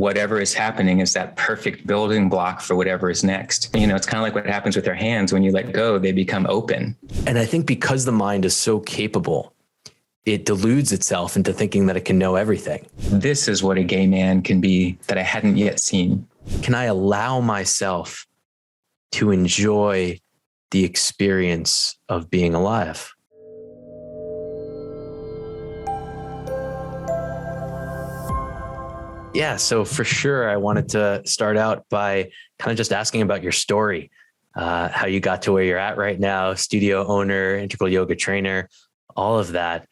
whatever is happening is that perfect building block for whatever is next. It's kind of like what happens with our hands. When you let go, they become open. And I think because the mind is so capable, it deludes itself into thinking that it can know everything. This is what a gay man can be that I hadn't yet seen. Can I allow myself to enjoy the experience of being alive? Yeah, so for sure, I wanted to start out by kind of just asking about your story, how you got to where you're at right now, studio owner, integral yoga trainer, all of that.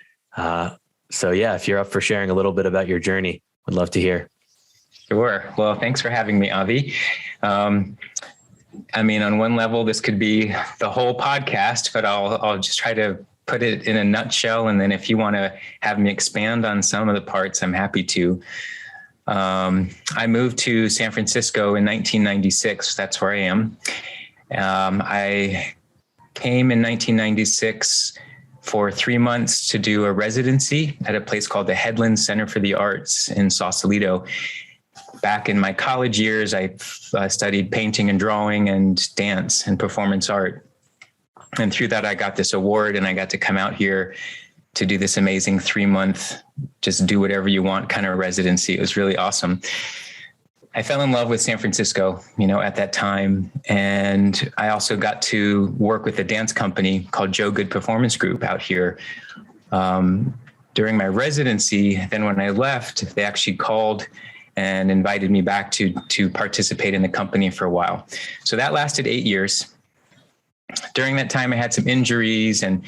So yeah, if you're up for sharing a little bit about your journey, would love to hear. Sure. Well, thanks for having me, Avi. On one level, this could be the whole podcast, but I'll just try to put it in a nutshell. And then if you want to have me expand on some of the parts, I'm happy to. I moved to San Francisco in 1996. That's where I am. I came in 1996 for 3 months to do a residency at a place called the Headland Center for the Arts in Sausalito. Back in my college years, I studied painting and drawing and dance and performance art. And through that, I got this award and I got to come out here to do this amazing 3-month, just do whatever you want kind of residency. It was really awesome. I fell in love with San Francisco, at that time. And I also got to work with a dance company called Joe Good Performance Group out here. During my residency, then when I left, they actually called and invited me back to participate in the company for a while. So that lasted 8 years. During that time, I had some injuries and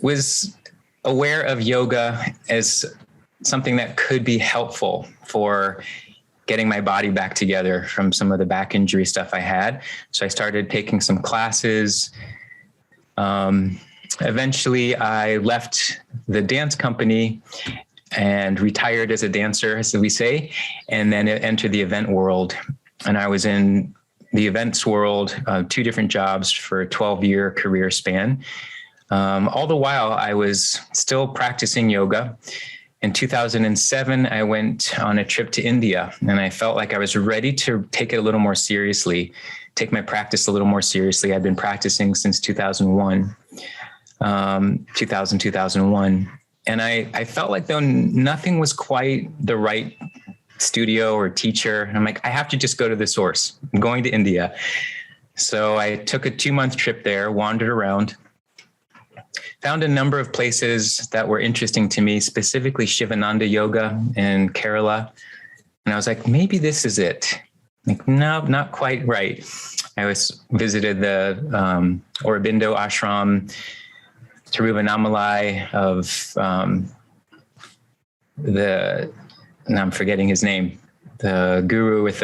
was aware of yoga as something that could be helpful for getting my body back together from some of the back injury stuff I had. So I started taking some classes. Eventually, I left the dance company and retired as a dancer, as we say, and then entered the event world. And I was in the events world, 2 different jobs for a 12-year career span. All the while, I was still practicing yoga. In 2007, I went on a trip to India, and I felt like I was ready to take it a little more seriously, take my practice a little more seriously. I've been practicing since 2001. And I felt like though nothing was quite the right studio or teacher. I'm like, I have to just go to the source. I'm going to India. So I took a 2-month trip there, wandered around, found a number of places that were interesting to me, specifically Shivananda Yoga in Kerala. And I was like, maybe this is it. Like, no, not quite right. I visited the Aurobindo ashram, Tiruvannamalai of I'm forgetting his name, the guru with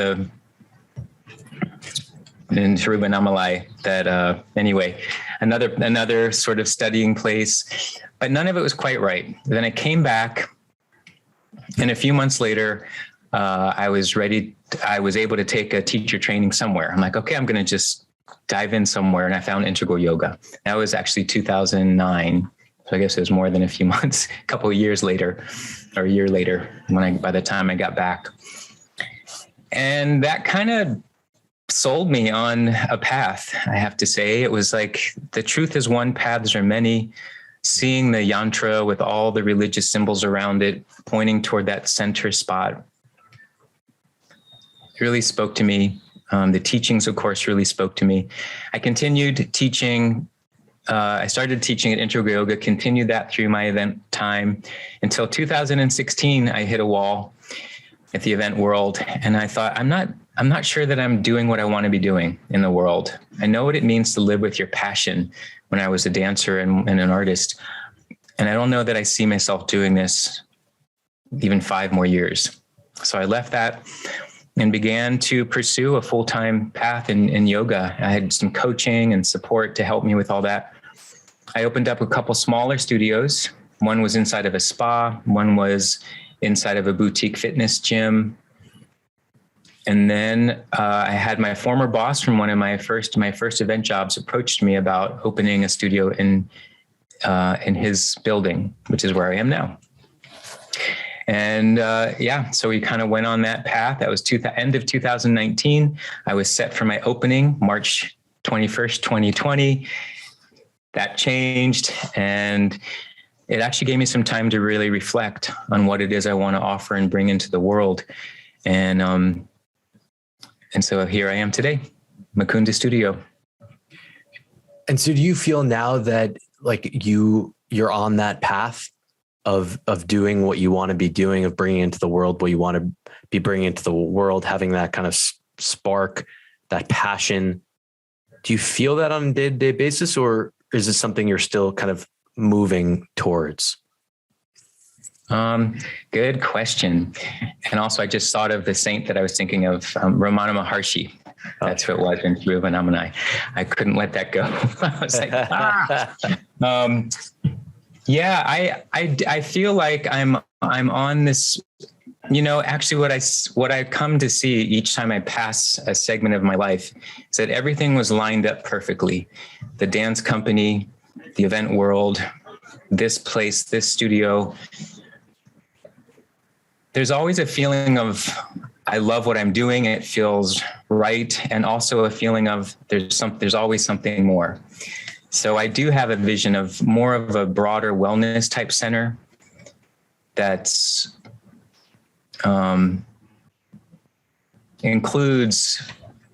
in Tiruvannamalai that, anyway, another sort of studying place, but none of it was quite right. Then I came back, and a few months later, I was able to take a teacher training somewhere. I'm like, okay, I'm going to just dive in somewhere. And I found integral yoga. That was actually 2009. So I guess it was more than a few months, a couple of years later, or a year later, by the time I got back. And that kind of sold me on a path, I have to say. It was like, the truth is one, paths are many. Seeing the yantra with all the religious symbols around it, pointing toward that center spot, really spoke to me. The teachings, of course, really spoke to me. I continued teaching. I started teaching at Integral Yoga, continued that through my event time until 2016. I hit a wall at the event world, and I thought, I'm not sure that I'm doing what I want to be doing in the world. I know what it means to live with your passion when I was a dancer and an artist, and I don't know that I see myself doing this even 5 more years. So I left that and began to pursue a full-time path in yoga. I had some coaching and support to help me with all that. I opened up a couple smaller studios. One was inside of a spa. One was inside of a boutique fitness gym. And then I had my former boss from one of my first event jobs approached me about opening a studio in his building, which is where I am now. And so we kind of went on that path. That was end of 2019. I was set for my opening March 21st, 2020. That changed, and it actually gave me some time to really reflect on what it is I want to offer and bring into the world. And so here I am today, Mukunda Studio. And so do you feel now that like you're on that path of doing what you want to be doing, of bringing into the world what you want to be bringing into the world, having that kind of spark, that passion? Do you feel that on a day-to-day basis, or is this something you're still kind of moving towards? Good question. And also I just thought of the saint that I was thinking of, Ramana Maharshi. That's who it was in Thiruvannamalai. I couldn't let that go. I was like, I feel like I'm on this, actually what I come to see each time I pass a segment of my life is that everything was lined up perfectly. The dance company, the event world, this place, this studio. There's always a feeling of, I love what I'm doing. It feels right. And also a feeling of there's always something more. So I do have a vision of more of a broader wellness type center that's includes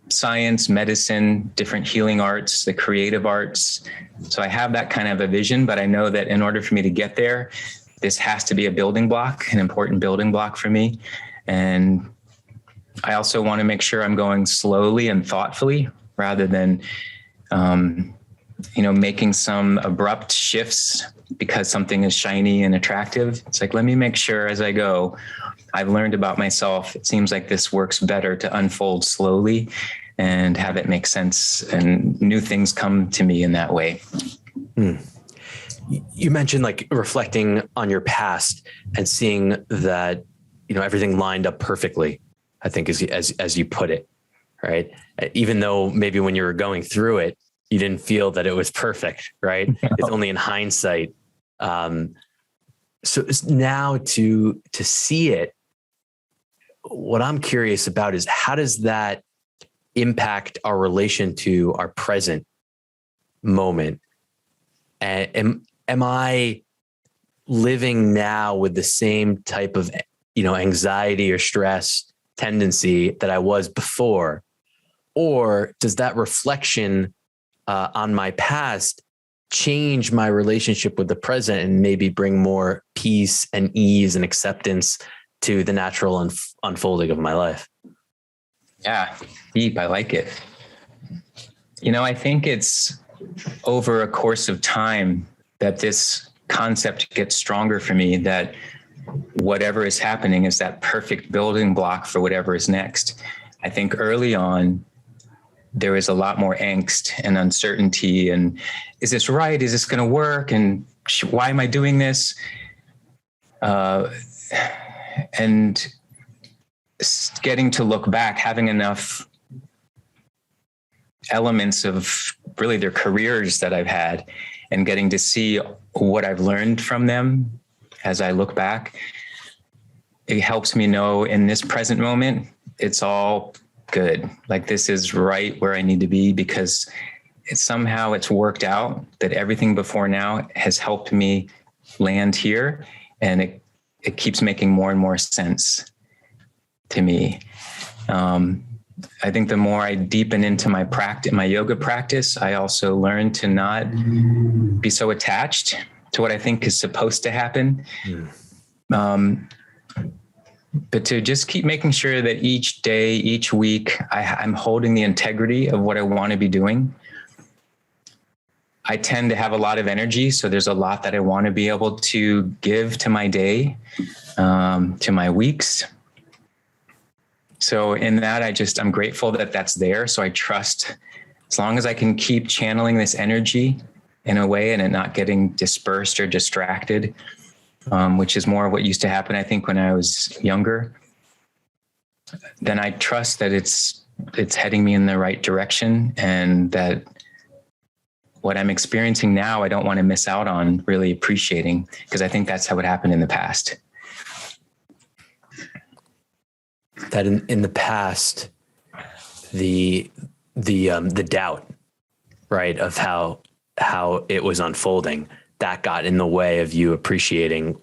science, medicine, different healing arts, the creative arts. So I have that kind of a vision, but I know that in order for me to get there, this has to be a building block, an important building block for me. And I also want to make sure I'm going slowly and thoughtfully rather than, making some abrupt shifts because something is shiny and attractive. It's like, let me make sure as I go, I've learned about myself. It seems like this works better to unfold slowly and have it make sense, and new things come to me in that way. You mentioned like reflecting on your past and seeing that, everything lined up perfectly, I think as you put it, right? Even though maybe when you were going through it, you didn't feel that it was perfect, right? No. It's only in hindsight. So it's now to see it, what I'm curious about is how does that impact our relation to our present moment? And am I living now with the same type of, anxiety or stress tendency that I was before? Or does that reflection on my past change my relationship with the present and maybe bring more peace and ease and acceptance to the natural unfolding of my life? Yeah, deep. I like it. I think it's over a course of time that this concept gets stronger for me, that whatever is happening is that perfect building block for whatever is next. I think early on, there is a lot more angst and uncertainty. And is this right? Is this going to work? And why am I doing this? And getting to look back, having enough elements of really their careers that I've had and getting to see what I've learned from them as I look back, it helps me know in this present moment, it's all good. Like this is right where I need to be, because it's worked out that everything before now has helped me land here. And it keeps making more and more sense to me. I think the more I deepen into my yoga practice, I also learn to not be so attached to what I think is supposed to happen. But to just keep making sure that each day, each week, I'm holding the integrity of what I want to be doing. I tend to have a lot of energy, so there's a lot that I want to be able to give to my day, to my weeks. So in that, I'm grateful that that's there. So I trust, as long as I can keep channeling this energy in a way and it not getting dispersed or distracted, which is more of what used to happen, I think, when I was younger, then I trust that it's heading me in the right direction, and that what I'm experiencing now, I don't want to miss out on really appreciating, because I think that's how it happened in the past. that in the past, the doubt, right, of how it was unfolding, that got in the way of you appreciating.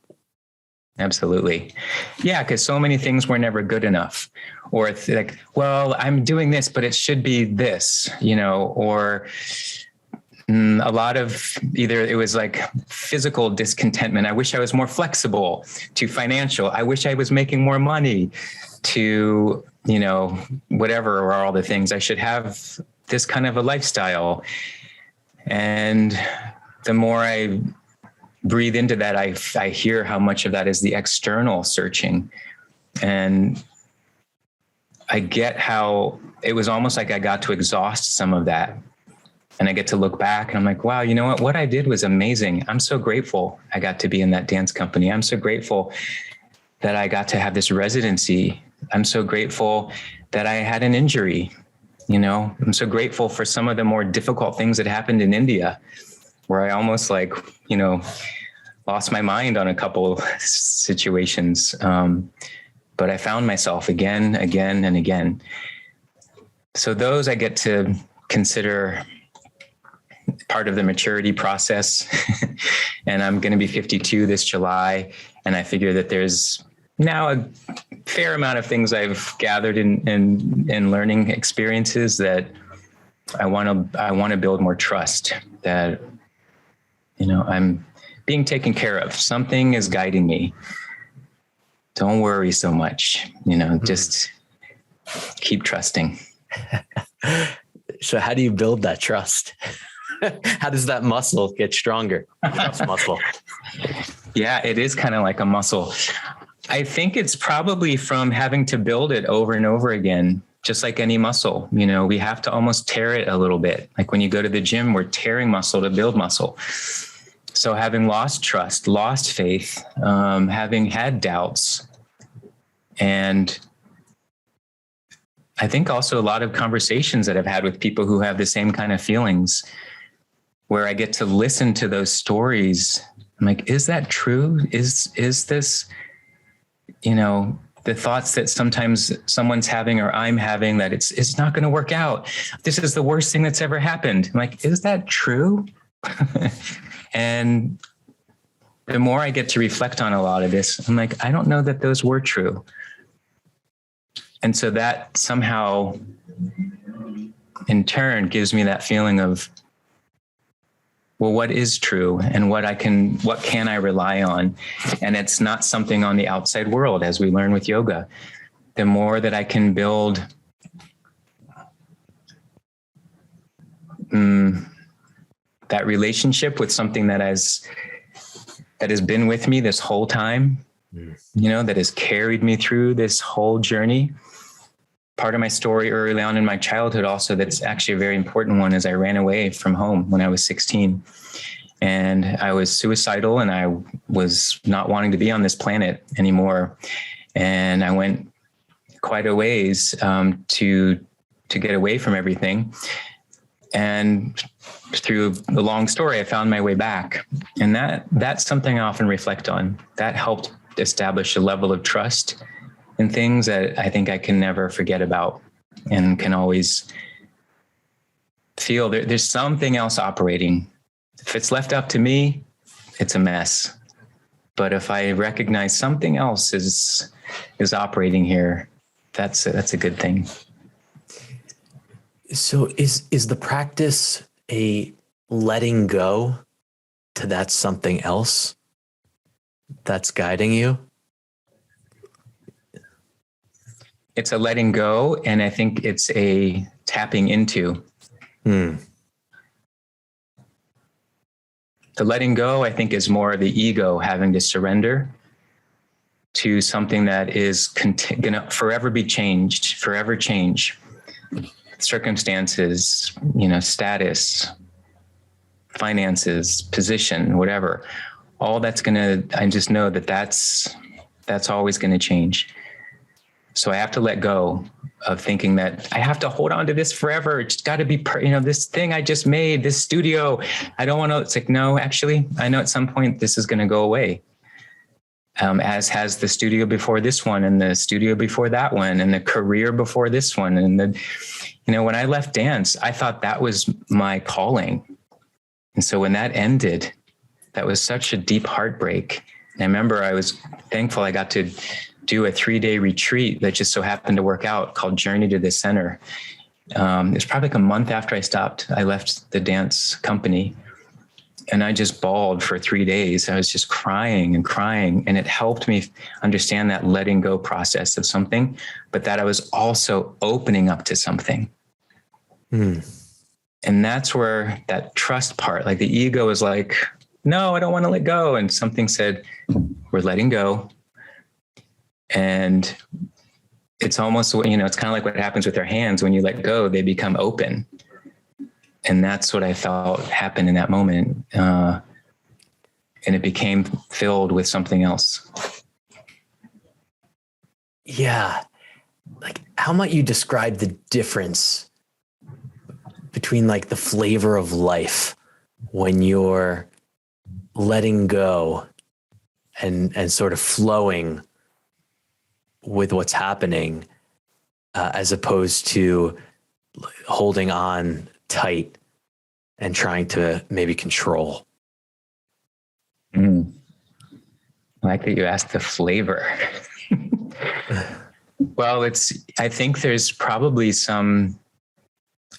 Absolutely. Yeah, because so many things were never good enough. Or it's like, well, I'm doing this, but it should be this, or a lot of either it was like physical discontentment. I wish I was more flexible, to financial. I wish I was making more money, to, whatever are all the things. I should have this kind of a lifestyle. And the more I breathe into that, I hear how much of that is the external searching. And I get how it was almost like I got to exhaust some of that. And I get to look back and I'm like, wow, you know what I did was amazing. I'm so grateful I got to be in that dance company. I'm so grateful that I got to have this residency. I'm so grateful that I had an injury. I'm so grateful for some of the more difficult things that happened in India, where I almost lost my mind on a couple situations. But I found myself again, and again. So those I get to consider part of the maturity process. And I'm going to be 52 this July. And I figure that there's now a fair amount of things I've gathered in learning experiences that I want to build more trust that, I'm being taken care of. Something is guiding me. Don't worry so much, just keep trusting. So how do you build that trust? How does that muscle get stronger? Trust muscle. Yeah, it is kind of like a muscle. I think it's probably from having to build it over and over again, just like any muscle. We have to almost tear it a little bit. Like when you go to the gym, we're tearing muscle to build muscle. So having lost trust, lost faith, having had doubts, and I think also a lot of conversations that I've had with people who have the same kind of feelings, where I get to listen to those stories. I'm like, is that true? Is this, the thoughts that sometimes someone's having or I'm having, that it's not going to work out. This is the worst thing that's ever happened. I'm like, is that true? And the more I get to reflect on a lot of this, I'm like, I don't know that those were true. And so that somehow in turn gives me that feeling of, well, what is true and what can I rely on? And it's not something on the outside world, as we learn with yoga. The more that I can build that relationship with something that has been with me this whole time, that has carried me through this whole journey. Part of my story early on in my childhood also, that's actually a very important one, is I ran away from home when I was 16, and I was suicidal, and I was not wanting to be on this planet anymore. And I went quite a ways to get away from everything. And through the long story, I found my way back. And that's something I often reflect on. That helped establish a level of trust in things that I think I can never forget about, and can always feel there's something else operating. If it's left up to me, it's a mess. But if I recognize something else is operating here, that's a good thing. So is the practice a letting go to that something else that's guiding you? It's a letting go, and I think it's a tapping into. The letting go, I think, is more the ego having to surrender to something that is going to forever be changed, forever change. Circumstances, status, finances, position, whatever. All that's I just know that's always going to change. So I have to let go of thinking that I have to hold on to this forever. It's got to be, this thing I just made, this studio. I don't want to, it's like, no, actually, I know at some point this is going to go away. as has the studio before this one and the studio before that one and the career before this one. And when I left dance, I thought that was my calling. And so when that ended, that was such a deep heartbreak. And I remember I was thankful I got to do a 3-day retreat that just so happened to work out called Journey to the Center. It was probably like a month after I left the dance company. And I just bawled for 3 days. I was just crying and crying. And it helped me understand that letting go process of something, but that I was also opening up to something. And that's where that trust part, like the ego is like, no, I don't want to let go. And something said, we're letting go. And it's almost, it's kind of like what happens with our hands. When you let go, they become open. And that's what I felt happened in that moment. And it became filled with something else. Yeah. Like, how might you describe the difference between like the flavor of life when you're letting go and sort of flowing with what's happening, as opposed to holding on tight and trying to maybe control? I like that you asked the flavor. Well, I think there's probably some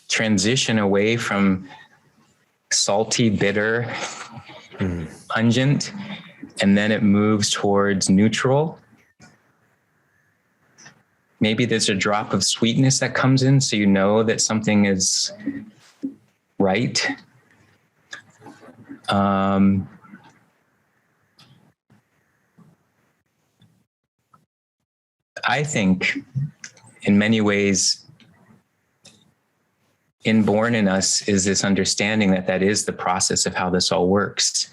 transition away from salty, bitter, pungent, and then it moves towards neutral. Maybe there's a drop of sweetness that comes in, so you know that something is right. I think in many ways, inborn in us is this understanding that is the process of how this all works,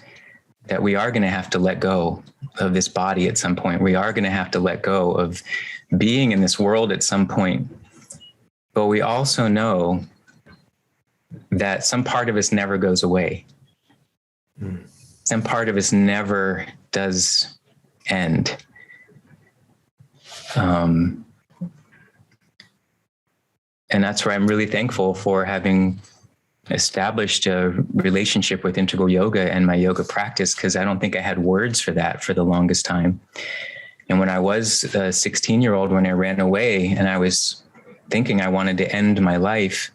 that we are going to have to let go of this body at some point. We are going to have to let go of being in this world at some point. But we also know that some part of us never goes away. Some part of us never does end. And that's where I'm really thankful for having established a relationship with integral yoga and my yoga practice, because I don't think I had words for that for the longest time. And when I was a 16-year-old, when I ran away and I was thinking I wanted to end my life,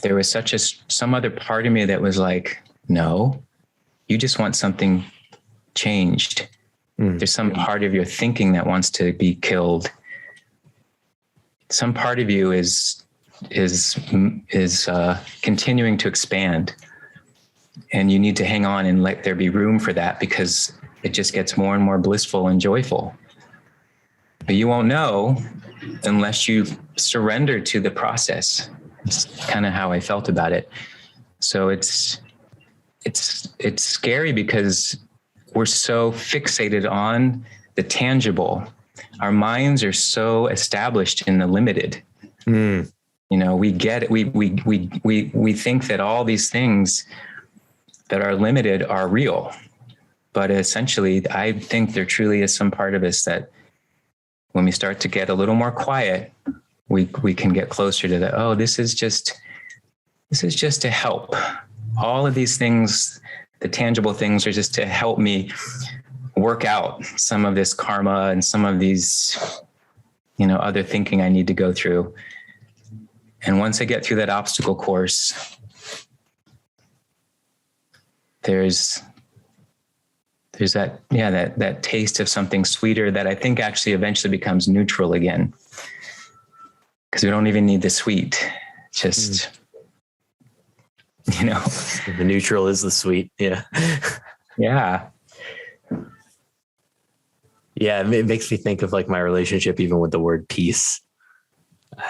there was some other part of me that was like, no, you just want something changed. There's some part of your thinking that wants to be killed. Some part of you is continuing to expand, and you need to hang on and let there be room for that, because it just gets more and more blissful and joyful. But you won't know unless you surrender to the process. It's kind of how I felt about it. So it's scary because we're so fixated on the tangible. Our minds are so established in the limited. We get it. We think that all these things that are limited are real, but essentially, I think there truly is some part of us that, when we start to get a little more quiet, we can get closer to that. Oh, this is just to help. All of these things, the tangible things, are just to help me work out some of this karma and some of these, other thinking I need to go through. And once I get through that obstacle course, there's that taste of something sweeter that I think actually eventually becomes neutral again. Because we don't even need the sweet, just, The neutral is the sweet. Yeah. Yeah. Yeah. It makes me think of like my relationship, even with the word peace.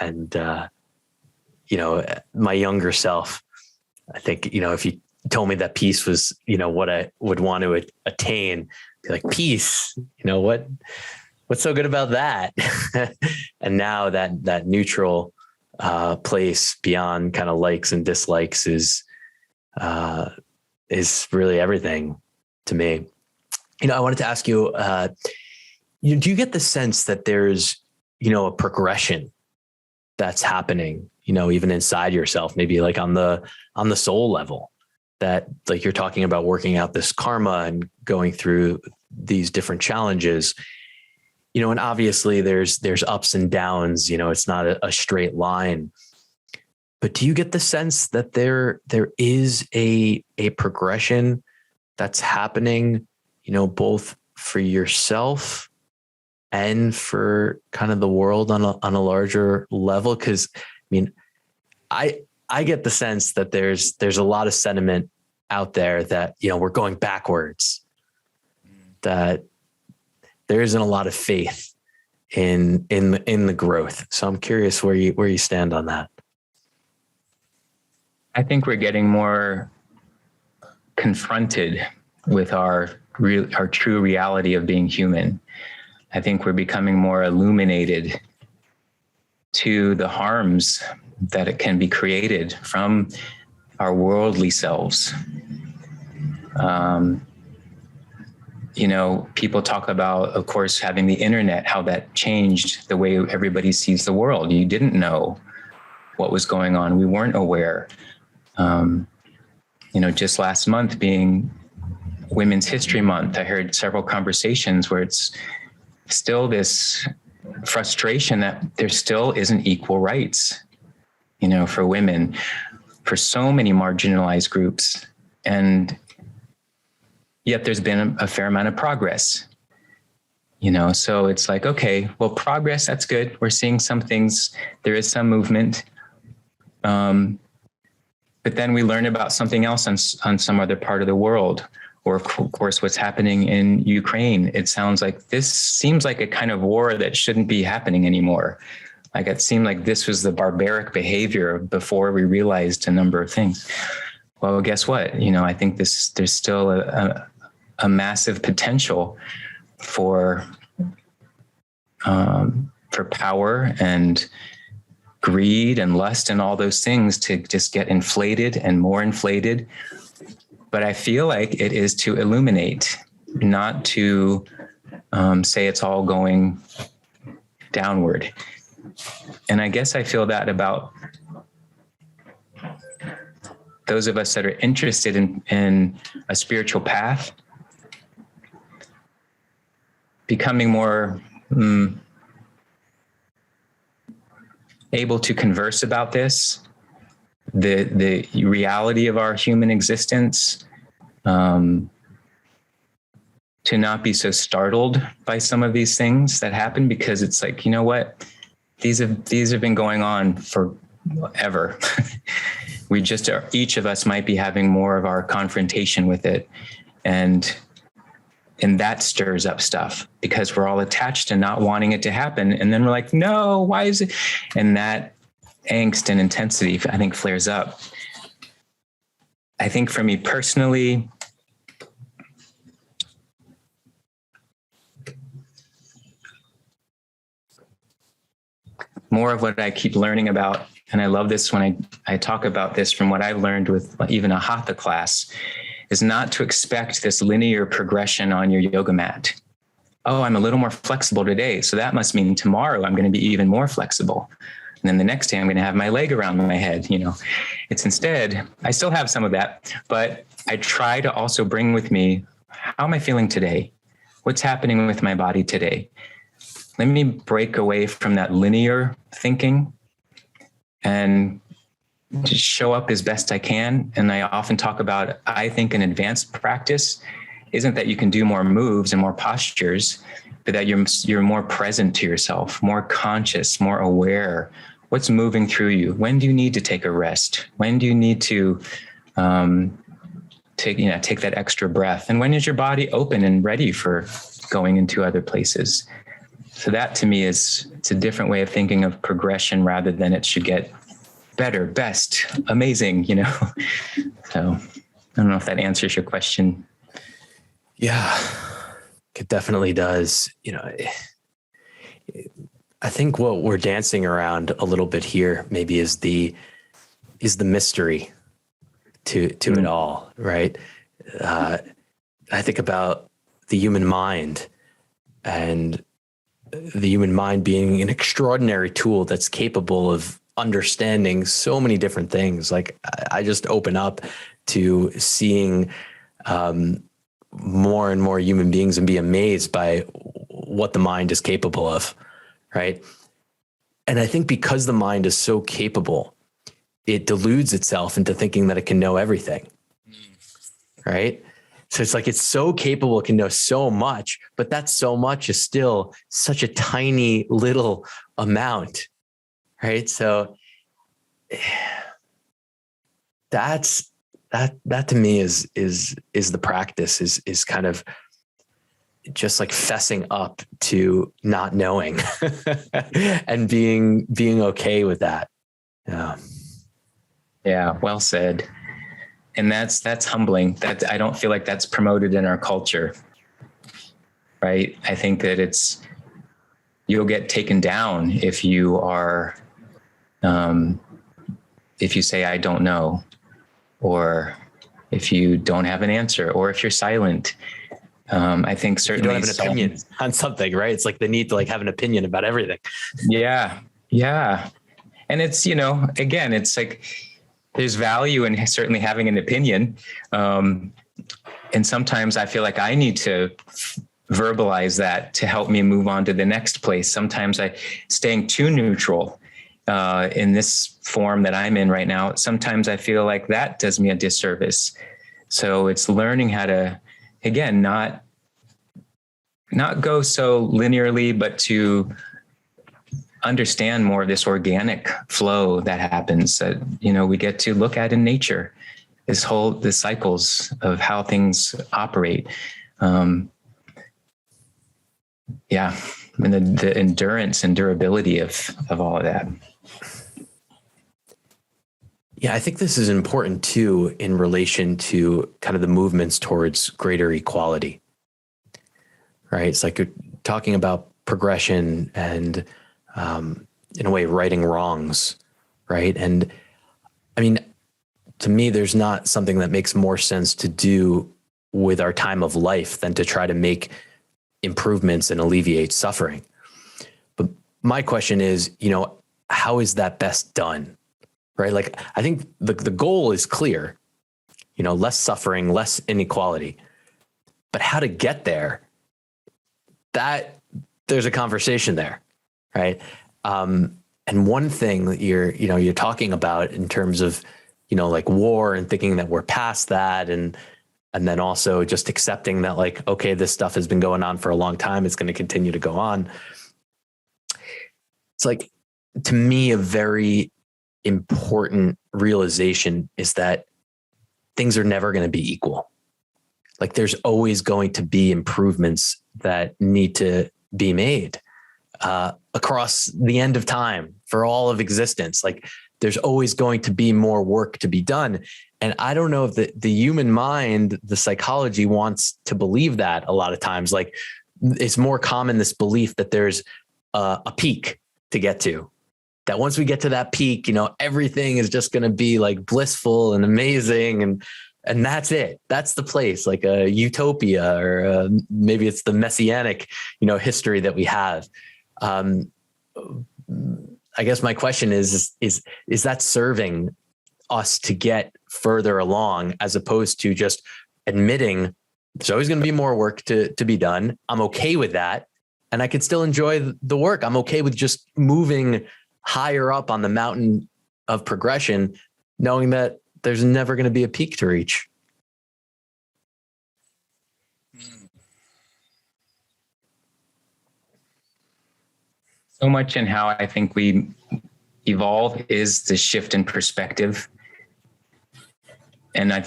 And, my younger self, I think, if you told me that peace was, what I would want to attain, be like, peace, what's so good about that? And now that neutral place beyond kind of likes and dislikes is really everything to me. I wanted to ask you, do you get the sense that there's, a progression that's happening, even inside yourself, maybe like on the soul level, that like you're talking about working out this karma and going through these different challenges, and obviously there's ups and downs, it's not a straight line, but do you get the sense that there is a progression that's happening, both for yourself and for kind of the world on a larger level? Because I get the sense that there's a lot of sentiment out there that, we're going backwards, that there isn't a lot of faith in the growth. So I'm curious where you stand on that. I think we're getting more confronted with our true reality of being human. I think we're becoming more illuminated to the harms that it can be created from our worldly selves. People talk about, of course, having the internet, how that changed the way everybody sees the world. You didn't know what was going on. We weren't aware. Just last month being Women's History Month, I heard several conversations where it's still this frustration that there still isn't equal rights, for women, for so many marginalized groups. And yet there's been a fair amount of progress, so it's like, okay, well, progress, that's good. We're seeing some things, there is some movement. But then we learn about something else on some other part of the world, or of course, what's happening in Ukraine. It seems like a kind of war that shouldn't be happening anymore. Like it seemed like this was the barbaric behavior before we realized a number of things. Well, guess what? I think there's still a massive potential for power and greed and lust and all those things to just get inflated and more inflated. But I feel like it is to illuminate, not to say it's all going downward. And I guess I feel that about those of us that are interested in a spiritual path, becoming more able to converse about this, the reality of our human existence, to not be so startled by some of these things that happen, because it's like, you know what, these have been going on forever. We just are, each of us might be having more of our confrontation with it, and that stirs up stuff because we're all attached to not wanting it to happen. And then we're like, no, why is it? And that angst and intensity, I think, flares up. I think for me personally, more of what I keep learning about, and I love this when I talk about this from what I've learned with even a Hatha class, is not to expect this linear progression on your yoga mat. Oh, I'm a little more flexible today, so that must mean tomorrow I'm going to be even more flexible. And then the next day I'm going to have my leg around my head. It's instead, I still have some of that, but I try to also bring with me, how am I feeling today? What's happening with my body today? Let me break away from that linear thinking and just show up as best I can. And I often talk about, I think an advanced practice isn't that you can do more moves and more postures, but that you're more present to yourself, more conscious, more aware. What's moving through you? When do you need to take a rest? When do you need to take that extra breath? And when is your body open and ready for going into other places? So that to me it's a different way of thinking of progression, rather than it should get better, best, amazing, So I don't know if that answers your question. Yeah, it definitely does. I think what we're dancing around a little bit here maybe is the mystery to it all, right? I think about the human mind, and the human mind being an extraordinary tool that's capable of understanding so many different things. Like I just open up to seeing more and more human beings and be amazed by what the mind is capable of, right? And I think because the mind is so capable, it deludes itself into thinking that it can know everything, right? So it's like, it's so capable, it can know so much, but that so much is still such a tiny little amount, right? So that to me is the practice, is kind of just like fessing up to not knowing and being okay with that. Yeah. Yeah. Well said. And that's humbling. That I don't feel like that's promoted in our culture, right? I think that you'll get taken down if you are, if you say, I don't know, or if you don't have an answer, or if you're silent. I think certainly you don't have an opinion on something, right? It's like the need to like have an opinion about everything. Yeah. Yeah. And it's, again, it's like, there's value in certainly having an opinion. And sometimes I feel like I need to verbalize that to help me move on to the next place. Sometimes staying too neutral in this form that I'm in right now, sometimes I feel like that does me a disservice. So it's learning how to, again, not go so linearly, but to understand more of this organic flow that happens that, we get to look at in nature, the cycles of how things operate. And the endurance and durability of all of that. Yeah, I think this is important too, in relation to kind of the movements towards greater equality, right? It's like you're talking about progression and, in a way, righting wrongs, right? And I mean, to me, there's not something that makes more sense to do with our time of life than to try to make improvements and alleviate suffering. But my question is, how is that best done, right? Like, I think the goal is clear, less suffering, less inequality, but how to get there, that there's a conversation there. Right. And one thing that you're talking about in terms of, like war and thinking that we're past that. And then also just accepting that, like, okay, this stuff has been going on for a long time. It's going to continue to go on. It's like, to me, a very important realization is that things are never going to be equal. Like, there's always going to be improvements that need to be made across the end of time for all of existence. Like, there's always going to be more work to be done. And I don't know if the human mind, the psychology wants to believe that a lot of times. Like, it's more common, this belief that there's a peak to get to, that once we get to that peak, everything is just going to be like blissful and amazing. And that's it. That's the place, like a utopia, or maybe it's the messianic, history that we have. I guess my question is that serving us to get further along, as opposed to just admitting there's always going to be more work to be done. I'm okay with that. And I could still enjoy the work. I'm okay with just moving higher up on the mountain of progression, knowing that there's never going to be a peak to reach. So much in how I think we evolve is the shift in perspective. And I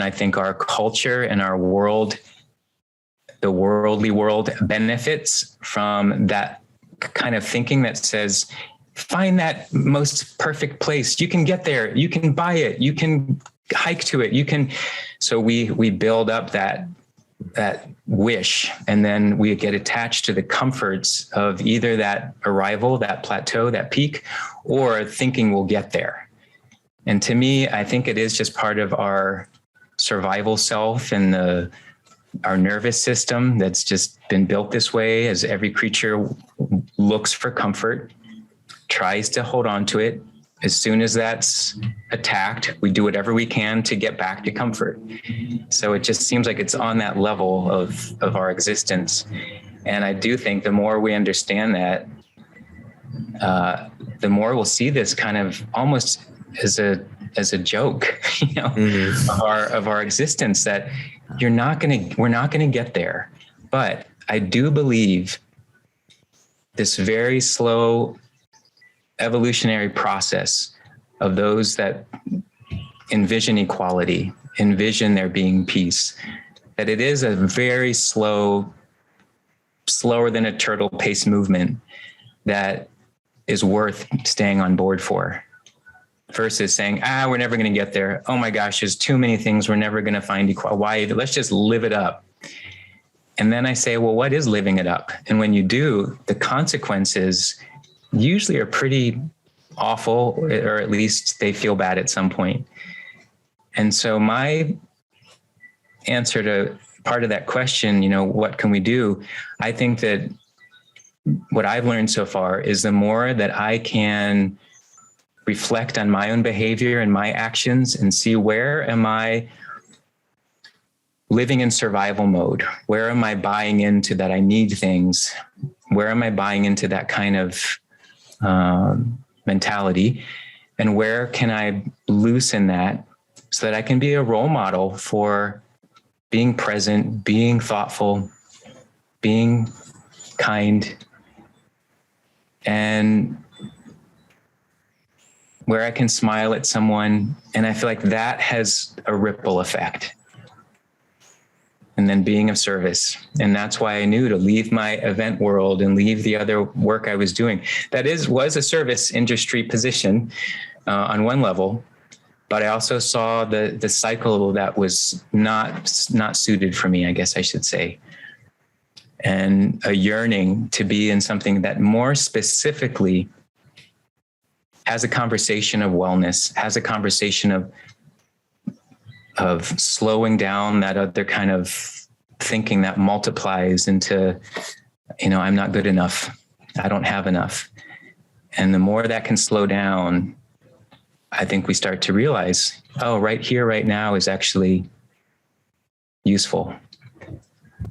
think our culture and our world, the worldly world, benefits from that kind of thinking that says, find that most perfect place. You can get there. You can buy it. You can hike to it. So we build up that wish, and then we get attached to the comforts of either that arrival, that plateau, that peak, or thinking we'll get there. And to me, I think it is just part of our survival self and the our nervous system that's just been built this way, as every creature looks for comfort, tries to hold on to it. As soon as that's attacked, we do whatever we can to get back to comfort. So it just seems like it's on that level of our existence. And I do think the more we understand that, the more we'll see this kind of almost as a joke, of our existence, that we're not gonna get there. But I do believe this very slow evolutionary process of those that envision equality, envision there being peace, that it is a very slower than a turtle pace movement that is worth staying on board for, versus saying, we're never going to get there. Oh my gosh, there's too many things. We're never going to find equality. Why? Let's just live it up. And then I say, well, what is living it up? And when you do, the consequences usually are pretty awful, or at least they feel bad at some point. And so my answer to part of that question, what can we do? I think that what I've learned so far is the more that I can reflect on my own behavior and my actions and see, where am I living in survival mode? Where am I buying into that I need things? Where am I buying into that kind of mentality? And where can I loosen that so that I can be a role model for being present, being thoughtful, being kind, and where I can smile at someone. And I feel like that has a ripple effect. And then being of service. And that's why I knew to leave my event world and leave the other work I was doing. That was a service industry position on one level, but I also saw the cycle that was not suited for me, I guess I should say. And a yearning to be in something that more specifically has a conversation of wellness, has a conversation of slowing down that other kind of thinking that multiplies into, I'm not good enough. I don't have enough. And the more that can slow down, I think we start to realize, right here, right now is actually useful.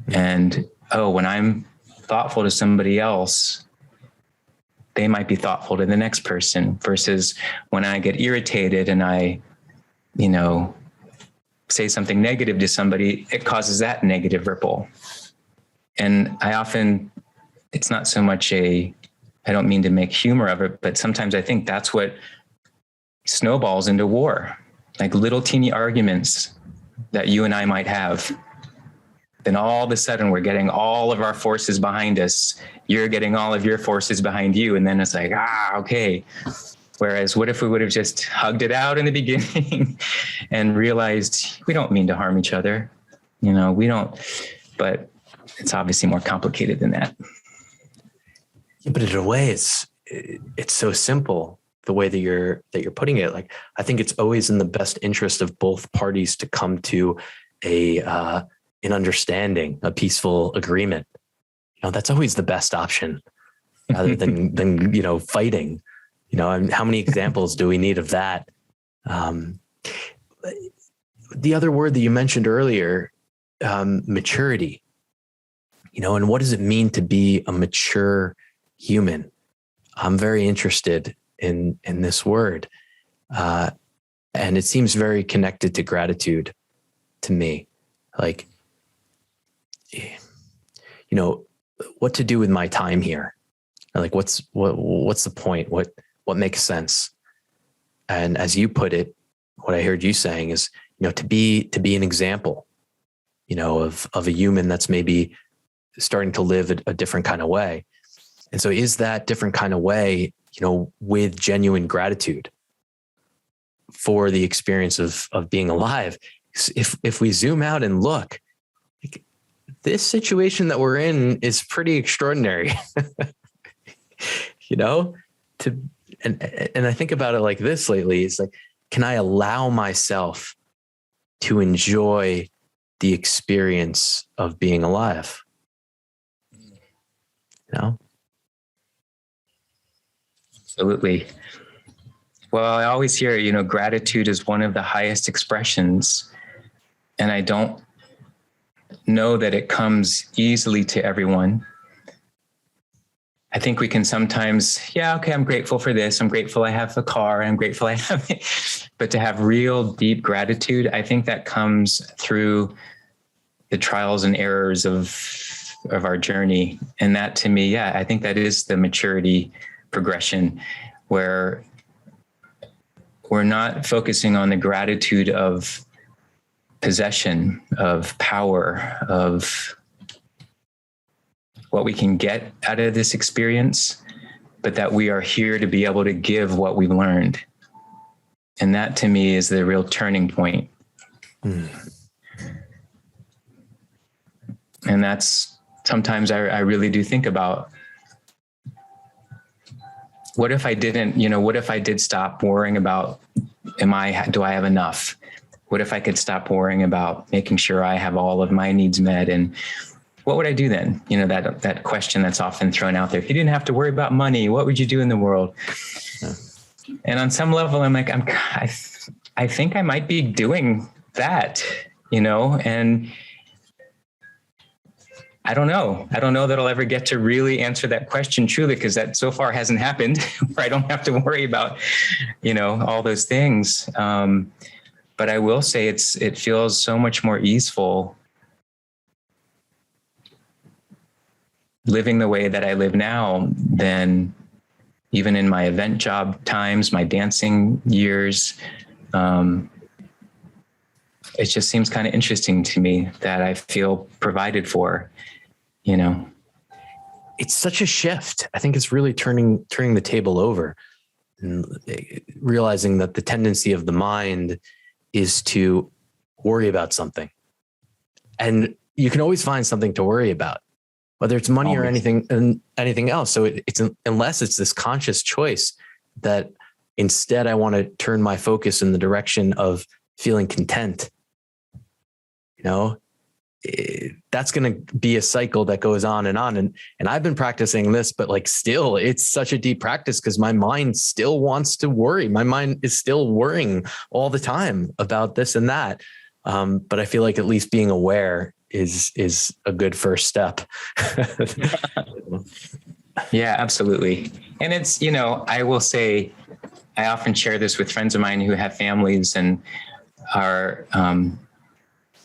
And, when I'm thoughtful to somebody else, they might be thoughtful to the next person, versus when I get irritated and I, say something negative to somebody, it causes that negative ripple. And it's not so much I don't mean to make humor of it, but sometimes I think that's what snowballs into war, like little teeny arguments that you and I might have. Then all of a sudden we're getting all of our forces behind us. You're getting all of your forces behind you. And then it's like, okay. Whereas what if we would have just hugged it out in the beginning and realized we don't mean to harm each other? We don't, but it's obviously more complicated than that. Yeah, but in a way, it's so simple the way that you're putting it. Like, I think it's always in the best interest of both parties to come to an understanding, a peaceful agreement. That's always the best option, rather than fighting. How many examples do we need of that? The other word that you mentioned earlier, maturity. And what does it mean to be a mature human? I'm very interested in this word, and it seems very connected to gratitude to me. Like, what to do with my time here? Like, what's the point? What makes sense? And as you put it, what I heard you saying is, to be an example, of a human that's maybe starting to live a different kind of way. And so is that different kind of way, with genuine gratitude for the experience of being alive? If we zoom out and look, this situation that we're in is pretty extraordinary, and I think about it like this lately. It's like, can I allow myself to enjoy the experience of being alive. You know? Absolutely. Well, I always hear, gratitude is one of the highest expressions. And I don't know that it comes easily to everyone. I think we can sometimes, I'm grateful for this. I'm grateful I have a car. I'm grateful I have it. But to have real deep gratitude, I think that comes through the trials and errors of our journey. And that, to me, I think that is the maturity progression, where we're not focusing on the gratitude of possession, of power, of what we can get out of this experience, but that we are here to be able to give what we've learned. And that, to me, is the real turning point. And that's sometimes I really do think about, what if I didn't, what if I did stop worrying about, do I have enough? What if I could stop worrying about making sure I have all of my needs met? And what would I do then? That question that's often thrown out there. If you didn't have to worry about money, what would you do in the world? Yeah. And on some level, I'm like, I think I might be doing that, and I don't know. I don't know that I'll ever get to really answer that question truly, because that so far hasn't happened, where I don't have to worry about, all those things. But I will say it feels so much more easeful living the way that I live now than even in my event job times, my dancing years. It just seems kind of interesting to me that I feel provided for, It's such a shift. I think it's really turning the table over and realizing that the tendency of the mind is to worry about something. And you can always find something to worry about, whether it's money or anything else. So it's unless it's this conscious choice that instead I want to turn my focus in the direction of feeling content, that's going to be a cycle that goes on. And I've been practicing this, but still it's such a deep practice because my mind still wants to worry. My mind is still worrying all the time about this and that. But I feel like at least being aware is a good first step. Yeah, absolutely. And it's, I will say, I often share this with friends of mine who have families and are,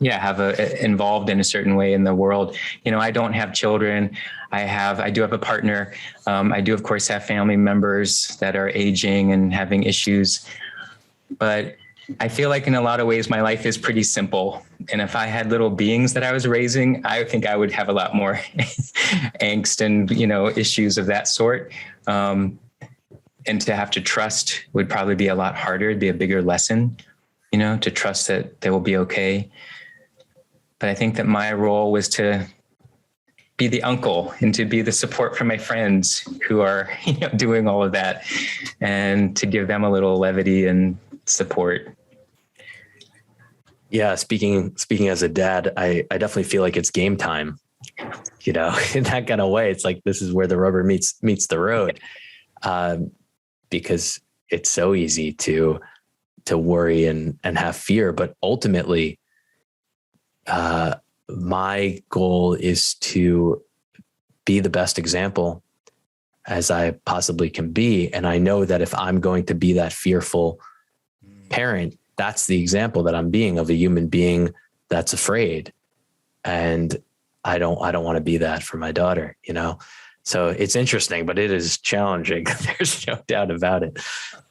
involved in a certain way in the world. I don't have children. I do have a partner. I do, of course, have family members that are aging and having issues, but I feel like in a lot of ways, my life is pretty simple. And if I had little beings that I was raising, I think I would have a lot more angst and, issues of that sort. And to have to trust would probably be a lot harder. It'd be a bigger lesson, to trust that they will be okay. But I think that my role was to be the uncle and to be the support for my friends who are, doing all of that, and to give them a little levity and support. Yeah. Speaking as a dad, I definitely feel like it's game time, in that kind of way. It's like, this is where the rubber meets the road. Because it's so easy to worry and have fear, but ultimately, my goal is to be the best example as I possibly can be. And I know that if I'm going to be that fearful parent, that's the example that I'm being of a human being that's afraid. And I don't want to be that for my daughter, So it's interesting, but it is challenging. There's no doubt about it.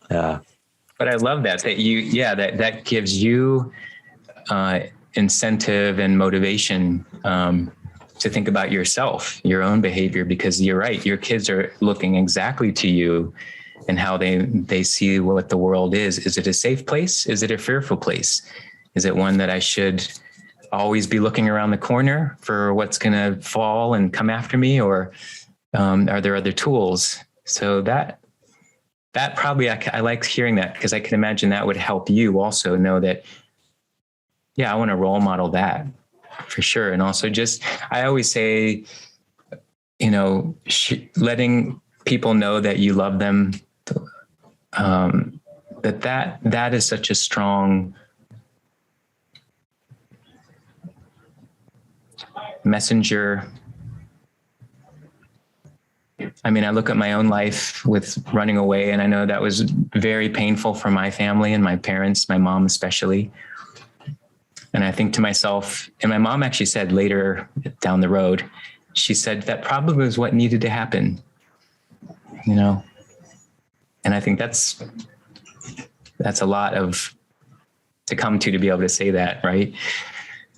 But I love that that gives you, incentive and motivation to think about yourself, your own behavior, because you're right. Your kids are looking exactly to you and how they see what the world is. Is it a safe place? Is it a fearful place? Is it one that I should always be looking around the corner for what's going to fall and come after me? Or are there other tools? So that probably, I like hearing that, because I can imagine that would help you also know that, I want to role model that. for sure. And also just, I always say, letting people know that you love them, that is such a strong messenger. I mean, I look at my own life with running away, and I know that was very painful for my family and my parents, my mom especially. And I think to myself, and my mom actually said later down the road, she said that probably was what needed to happen, and I think that's a lot to come to be able to say that, right?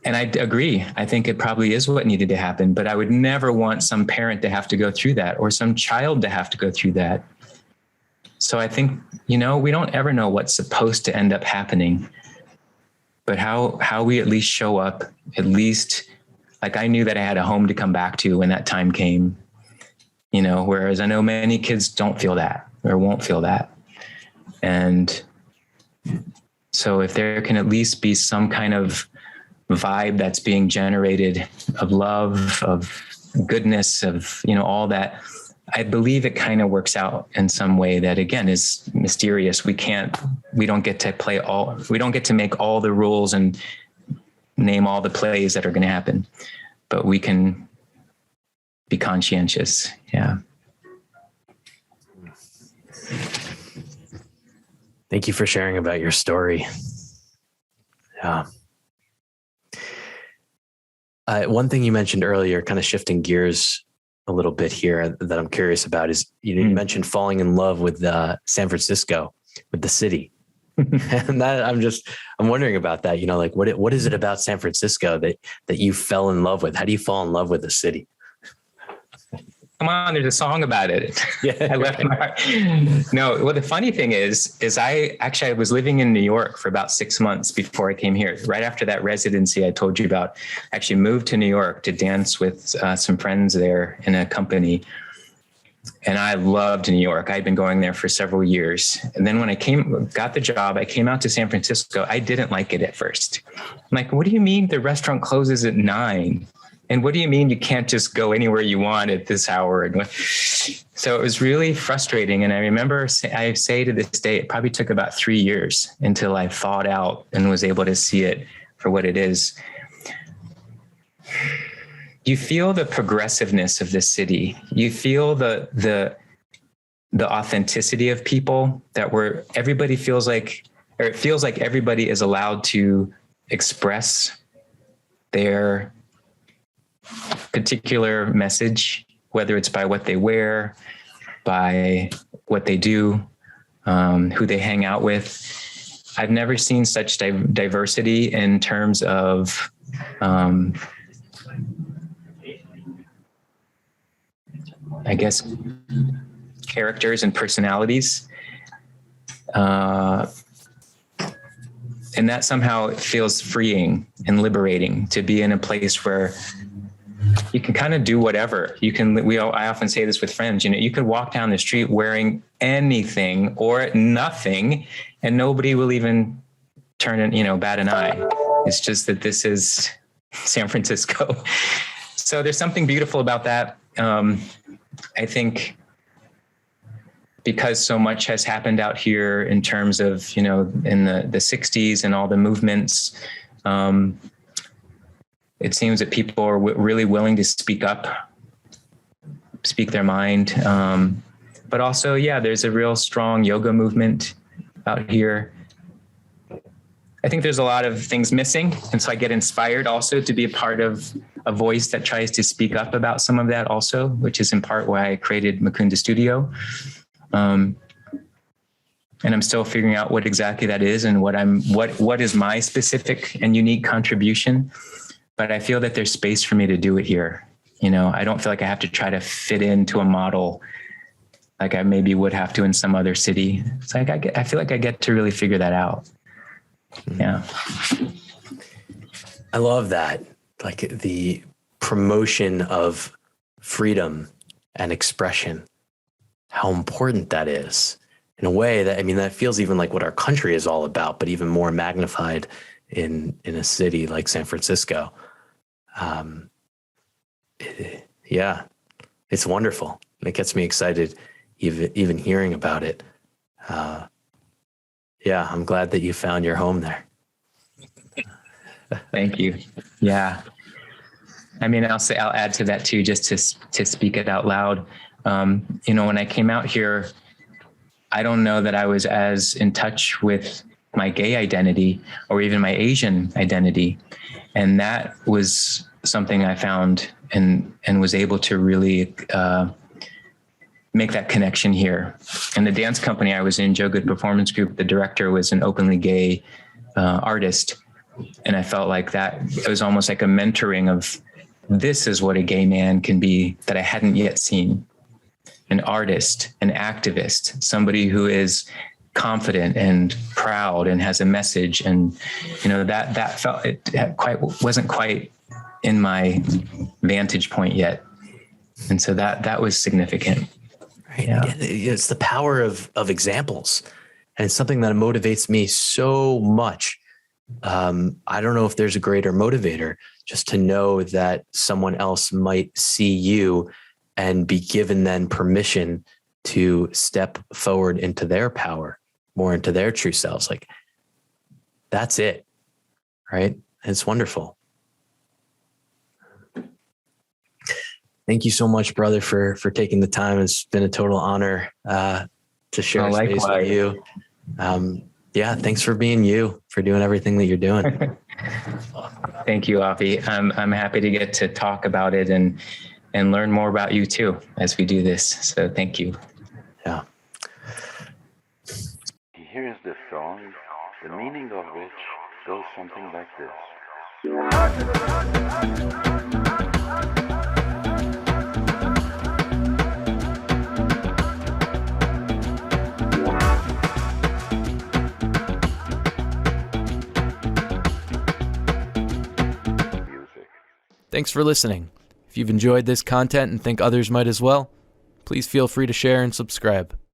And I agree. I think it probably is what needed to happen, but I would never want some parent to have to go through that, or some child to have to go through that. So I think, we don't ever know what's supposed to end up happening, but how we at least show up, at least, like, I knew that I had a home to come back to when that time came, whereas I know many kids don't feel that or won't feel that. And so if there can at least be some kind of vibe that's being generated of love, of goodness, of, all that, I believe it kind of works out in some way that, again, is mysterious. We don't get to make all the rules and name all the plays that are going to happen, but we can be conscientious. Yeah. Thank you for sharing about your story. Yeah. One thing you mentioned earlier, kind of shifting gears a little bit here, that I'm curious about is, you mentioned falling in love with San Francisco, with the city. And that I'm wondering about that, like what is it about San Francisco that you fell in love with? How do you fall in love with the city? Come on, there's a song about it. Yeah, I left my. No, well, the funny thing is I was living in New York for about 6 months before I came here. Right after that residency I told you about, I actually moved to New York to dance with some friends there in a company. And I loved New York. I'd been going there for several years. And then when I got the job, I came out to San Francisco. I didn't like it at first. I'm like, what do you mean the restaurant closes at 9? And what do you mean you can't just go anywhere you want at this hour? And so it was really frustrating. And I remember I say to this day, it probably took about 3 years until I thawed out and was able to see it for what it is. You feel the progressiveness of the city. You feel the authenticity of people, everybody feels like, or it feels like everybody is allowed to express their particular message, whether it's by what they wear, by what they do, who they hang out with. I've never seen such diversity in terms of I guess characters and personalities. And that somehow feels freeing and liberating to be in a place where you can kind of do whatever. I often say this with friends, you could walk down the street wearing anything or nothing and nobody will even turn and, bat an eye. It's just that this is San Francisco. So there's something beautiful about that. I think because so much has happened out here in terms of, in the 60s and all the movements, it seems that people are really willing to speak up, speak their mind. But also, there's a real strong yoga movement out here. I think there's a lot of things missing. And so I get inspired also to be a part of a voice that tries to speak up about some of that also, which is in part why I created Mukunda Studio. And I'm still figuring out what exactly that is and what is my specific and unique contribution. But I feel that there's space for me to do it here. I don't feel like I have to try to fit into a model like I maybe would have to in some other city. It's like I feel like I get to really figure that out. Yeah. I love that. Like the promotion of freedom and expression, how important that is in a way that feels even like what our country is all about, but even more magnified in a city like San Francisco. Um, yeah, it's wonderful. It gets me excited, even hearing about it. Yeah, I'm glad that you found your home there. Thank you. Yeah. I mean, I'll add to that too, just to speak it out loud. When I came out here, I don't know that I was as in touch with my gay identity or even my Asian identity. And that was something I found and was able to really make that connection here. And the dance company I was in, Joe Good Performance Group, the director was an openly gay artist. And I felt like that it was almost like a mentoring of, this is what a gay man can be that I hadn't yet seen. An artist, an activist, somebody who is confident and proud and has a message. And, that felt, wasn't quite in my vantage point yet. And so that was significant. Right. Yeah. It's the power of examples. And it's something that motivates me so much. I don't know if there's a greater motivator, just to know that someone else might see you and be given then permission to step forward into their power, more into their true selves. Like, that's it. Right. And it's wonderful. Thank you so much, brother, for taking the time. It's been a total honor to share space with you. Thanks for being you, for doing everything that you're doing. Thank you, Avi. I'm happy to get to talk about it and learn more about you too as we do this. So thank you. Yeah. Here's the song, the meaning of which goes something like this. Thanks for listening. If you've enjoyed this content and think others might as well, please feel free to share and subscribe.